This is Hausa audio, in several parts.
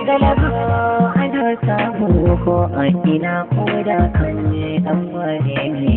galaba ana samu ko a ina ko da kan dan wane ne.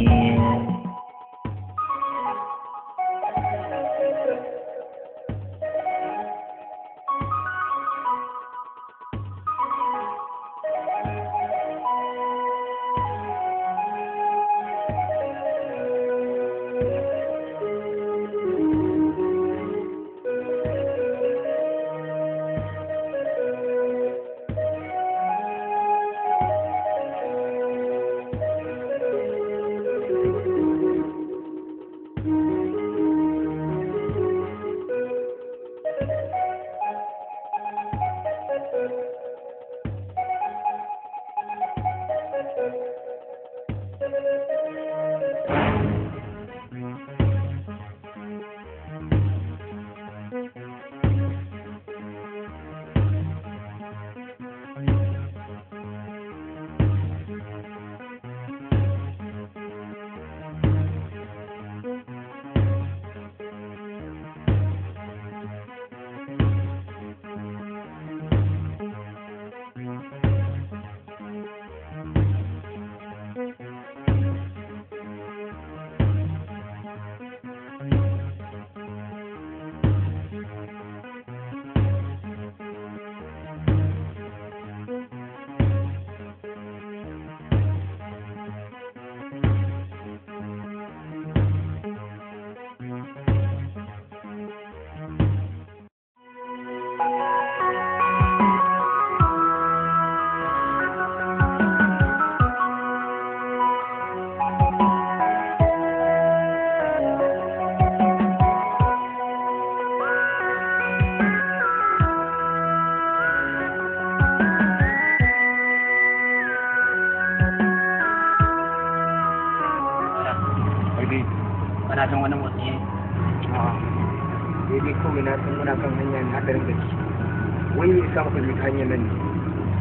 Kana san wani motsi ne? Daidai kawai na san muna kan hanya na hadarin da shi. Wai ne sa maka mika hanyar nan ne?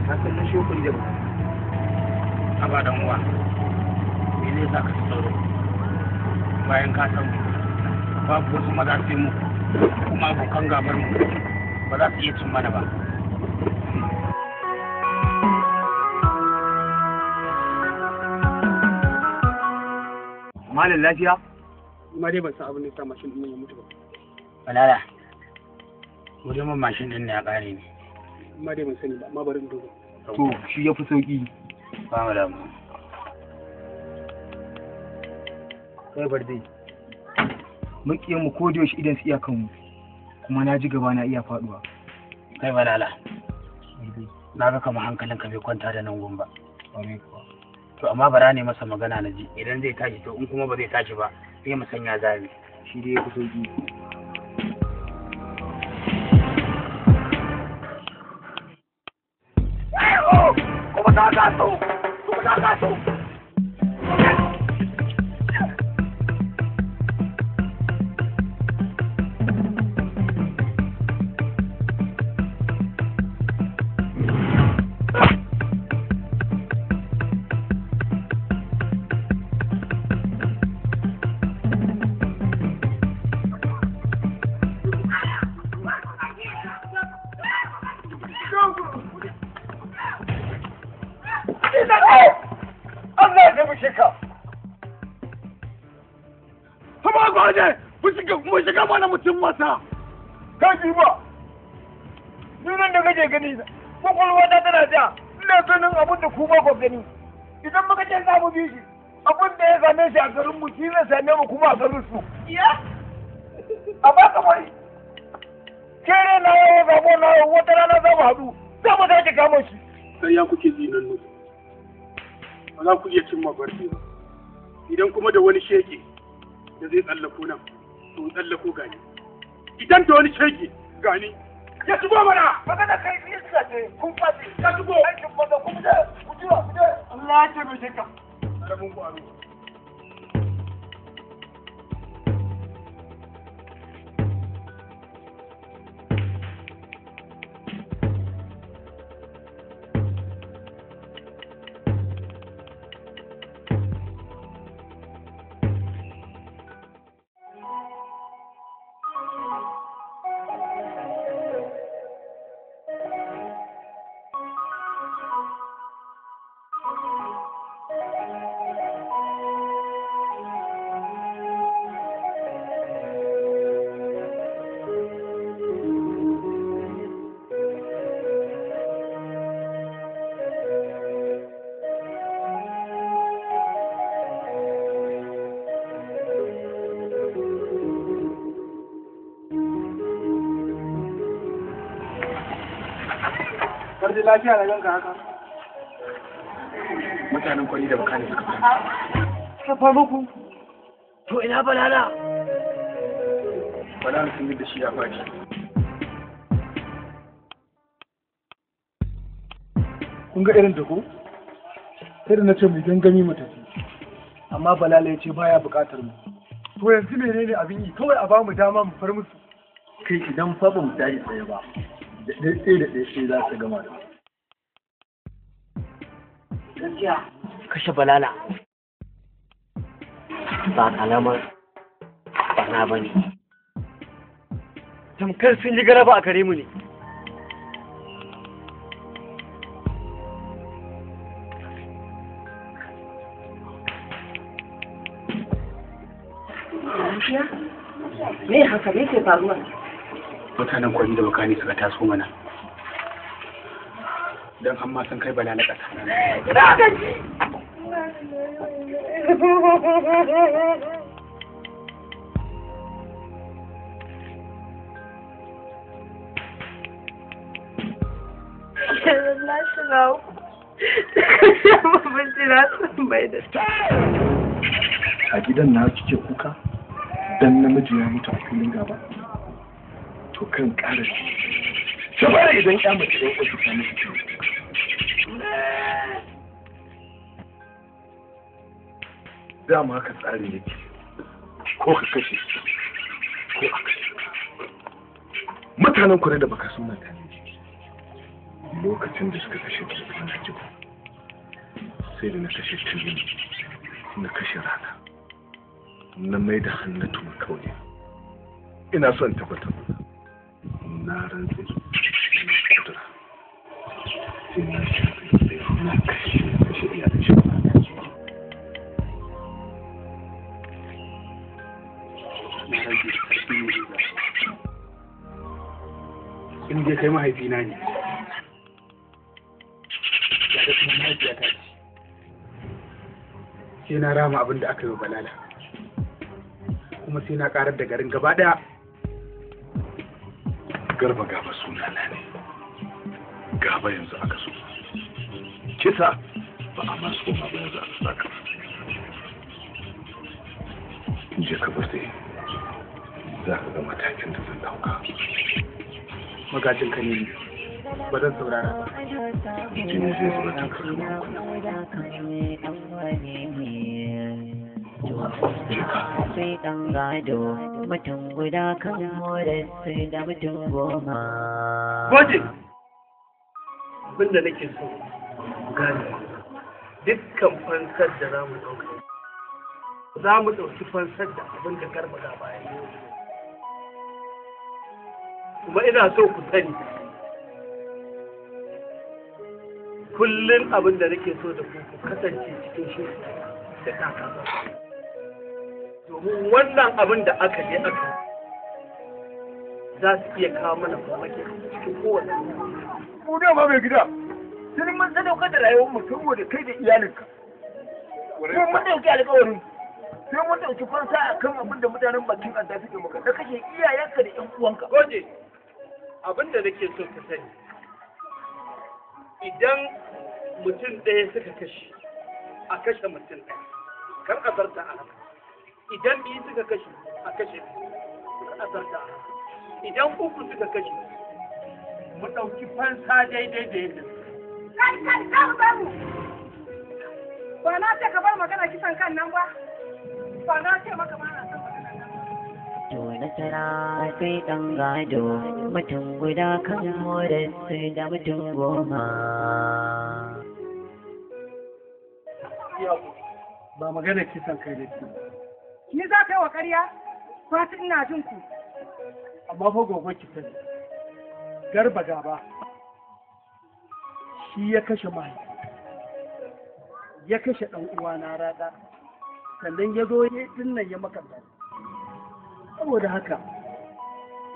Na san na shi hukuri da ba. Haba dan uwa, me zai sa ka tsoro? Bayan ka san babu wasu maza sai mu, kuma abokan gabar mu ba za su iya cin mana ba. Malam lafiya? Amma dai ban san abin da ya sa mashin ɗin ya mutu ba. Balala, mutumin mashin ɗin ne ya ƙare ne. Amma dai ban sani ba, amma bari in duba. To, shi ya fi sauƙi. Ba mu damu. Kai bar dai. Maƙiyan mu ko da yaushe idan su iya kanmu, kuma na ji gaba na iya faɗuwa. Kai Balala, na ga kamar hankalinka bai kwanta da nan gun ba. To amma bara ne masa magana na ji, idan zai tashi to in kuma ba zai tashi ba sai mu sanya zabi. Shi dai ya fi sauƙi. Kuma ta gaso! Kuma ta gaso! Allah ya taimake ka. Kuma gwaje, mu shiga mana mutum masa. Ka ji ba. Ni nan da kake gani, kwakwalwa ta tana ja, ina ganin abin da ku ba ku gani. Idan muka ce za mu bi shi, abin da ya same shi a garin mu shi zai same mu kuma a garin su. Iya? A ba ka bari. Kere na yawo zabo na yawo wata rana za mu haɗu, za mu sake kama shi. Sai ya kuke zinan nuku. Ba za ku iya cin mabarci ba. Idan kuma da wani shege da zai tsallako nan, to tsallako gani. Idan da wani shege gani. Ya shigo mana! Magana kai fiye suka ce, kun fasi. Ya shigo! Aikin maza, ku je, ku je, ku je. Allah ya taimake ka. Ƙaramin ƙwaro. waje lafiya na ganka haka. Mutanen kwari da baka ne suka fara. Ka fa muku. To ina balala? Balala sun yi da shi ya faɗi. Kun ga irin da ku? Sai da na ce mu gangami mu tafi. Amma Balala ya ce baya buƙatar mu. To yanzu menene abin yi? Kawai a ba mu dama mu far musu. Kai idan fa ba mu tashi tsaye ba, da ɗaya za su gama da mu. Gaskiya kashe Balala ba kalamar bana ba ne. Tamkar sun yi galaba a gare mu ne. Me haka me ke faruwa? Mutanen kwari da bakani suka taso mana. Don amma sun kai Balala ƙasa. A gidan na kike kuka dan namiji ya mutu a filin gaba to kan ƙara shabara idan ya mace ya kwashi ta mutu dama haka tsarin yake ko ka kashe ko a kashe mutanen kure da baka sun mata lokacin da suka kashe su na jibo sai da na kashe tuni na kashe rana na mai da hannatu kawai ina son tabbatar na rantsi na kudura ina shafi na kashe iyalin shi In dai kai mahaifina ne, ya da kuma mahaifiyata ce, sai na rama abin da aka yi wa Balala, kuma sai na karar da garin gaba ɗaya. Garba gaba suna na ne, gaba yanzu aka so, kisa ba a masu koma ba yanzu aka saka. Je ka bar sai za ka ga matakin da zan dauka. Magajin ka ne, ba zan saurara ba. Jini zai zuba ta karkama sai ɗan gado mutum guda kan morarsu da mutum goma. Gwaje! Abinda nake so gane dukkan fansar da za mu ɗauka. Za mu ɗauki fansar da abin da Garba ga bayan. Kuma ina so ku sani kullum abin da nake so da ku kasance cikin shi da taka. Domin wannan abin da aka je aka za su iya kawo mana mamaki cikin kowane. Mu dama mai gida, sai mun sadaukar da rayuwar mu saboda kai da iyalinka. Sai mun ɗauki alƙawari, sai mun ɗauki fansa a kan abin da mutanen bakin ƙanta suke maka, da kashe iyayenka da ƴan uwanka. Goje, abin da nake so ka sani, idan mutum ɗaya suka kashe, a kashe mutum ɗaya, kar a zarta a haka. Idan biyu suka kashe, a kashe biyu, kar a zarta a haka. Idan uku suka kashe, mu ɗauki fansa daidai da yadda. Kai, ba na ce ka bar magana kisan kan nan ba, ba na ce maka ba na son magana nan ba. To nasara sai ɗan gado mutum guda kan morarsu da mutum goma. Ba magana kisan kai da ke. Ni za ka yi wa ƙarya? Fati ina jin ku. Amma fa gobe ki sani. Garba gaba shi ya kashe mahaifi, ya kashe ɗan uwana Rada, sannan ya zo ya dinnan ya makanta. Saboda haka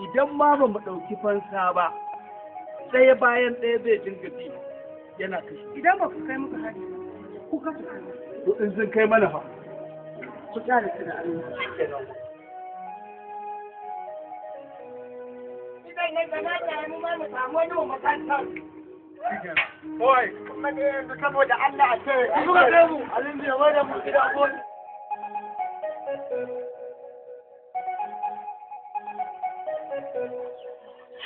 idan ma ba mu ɗauki fansa ba, ɗaya bayan ɗaya zai dinga bi yana kashe. Idan ba ku kai muku hari, ku kashe kai. To in sun kai mana fa. Ku kyale su da Allah. Idan ya gana ta mu ma mu samu wani makarantar. Oi, kuma ne yanzu saboda Allah a ce, kuka kai mu, alin ya wada mu gida abon.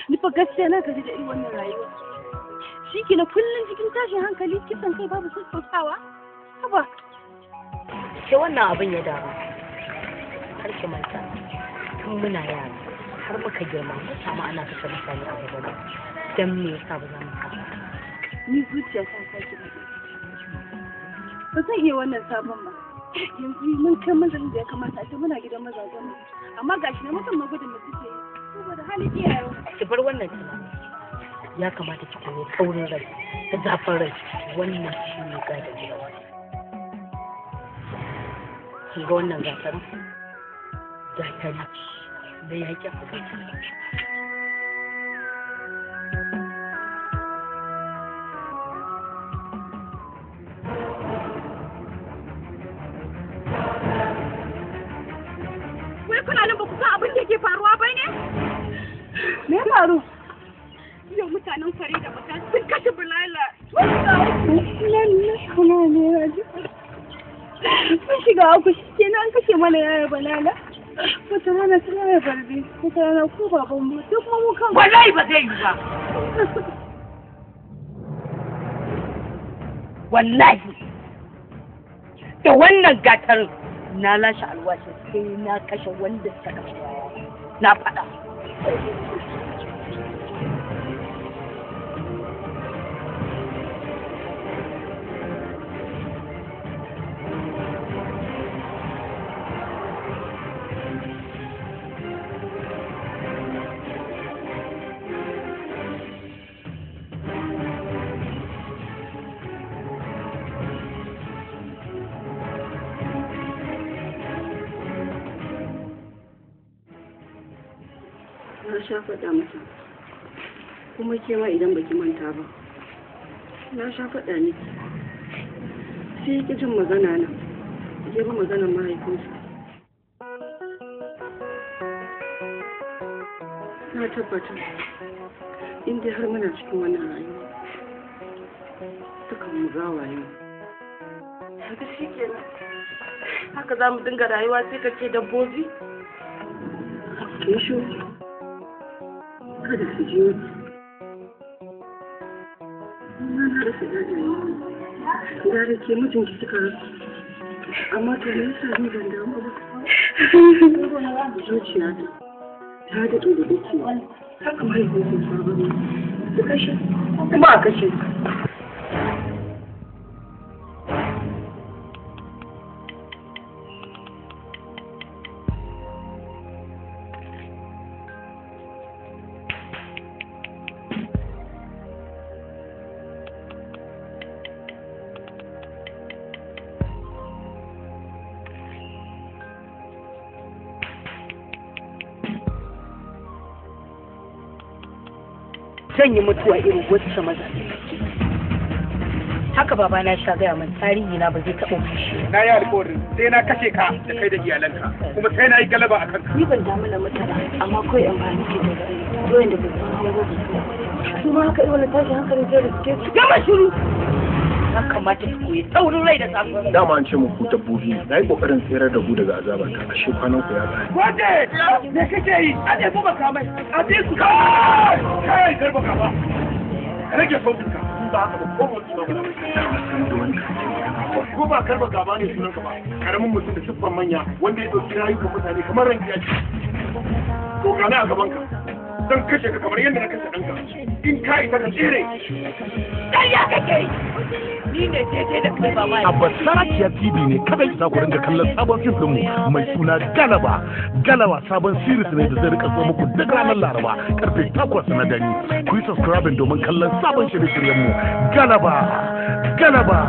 Ni fa gaskiya na gaji da irin wannan rayuwa. Shi ke na kullum cikin tashin hankali kisan kai babu sassautawa? Haba. Ke wannan abin ya damu. Har ki manta. Tun muna yara har muka girma mu samu ana kashe mutane a gaban. Dan me yasa ba za mu fara? Ni zuciya ta sake ba. Ba zan iya wannan sabon ba. Yanzu mun kai manzalin da ya kamata a ce muna gidan mazajen mu. Amma gashi na mutum gudun da suke yi. Saboda halin iyaye. Ki bar wannan tunani. Ya kamata ki koyi taurin rai da zafin rai. Wannan shi ne gadon gidan. Kin ga wannan gatari? Gatari da yaƙi a gatari. Kuna nan ba ku san abin da ke faruwa ba ne? Me ya faru? Yau mutanen fari da mata sun kashe Bilala. Sun shiga aku shi ke nan kashe mana yaya Bilala. Wata rana sun yaya Barbe, wata rana ko baban mu, duk mu kan. Wallahi ba zai yi ba. Wallahi. Da wannan gatar na lashe alwashi sai na kashe wanda ta kashe na faɗa. Na sha faɗa mata, kuma ke ma idan baki manta ba. Na sha faɗa ne, sai ki jin magana na, ke ba maganar mahaifinsa. Na tabbata, in dai har muna cikin wannan rayuwa, dukan mu gawaye. Haka shi kenan, haka za mu dinga rayuwa sai ka ce dabbobi? Ke shi kada su ji wani. Na rasa ɗaɗaye. Da ke mijinki suka rasu. Amma to me yasa ni ban damu ba? Zuciya ta daɗe da dake. Haka mahaifinsa sabon ne. Su kashe. Kuma a kashe. Zan yi mutuwa irin wacce maza haka baba na sha gaya min tarihi na ba zai taɓa fushi. Na yi alƙawarin sai na kashe ka da kai da iyalanka kuma sai na yi galaba a kanka. Ni ban damu da mutane amma kawai an bani ke da doyen da bai san hawa da su ma haka irin tashin hankalin zai riske su. Gama shiru. Ya kamata ki koyi taurin rai da zafin. Dama an ce muku dabbobi na yi kokarin tsere da ku daga azabar ta ashe kwanan ku ya tsaya. Waje! Me kake yi? A ɗaya kuma kamai. A ɗaya su kai! Kai garba gaba. Rage sautinka. Ba haka ba ko mutum ba. Ko ba karba gaba ne sunan ka ba. Karamin mutum da siffar manya wanda ya ɗauki rayukan mutane kamar ran kiyaci. To gana a gaban ka. Zan kashe ka kamar yadda na kashe ɗanka. In ka isa ka tsere. Ƙarya kake yi. Ni ne daidai da kai ba mai. Abbasarakiya TV ne kadai za ku ringa kallon sabon fim ɗinmu mai suna Galaba. Galaba sabon series ne da zai rika zo muku duk ranar Laraba karfe 8 na dare. Ku yi subscribing domin kallon sabon shirye-shiryenmu. Galaba. Galaba.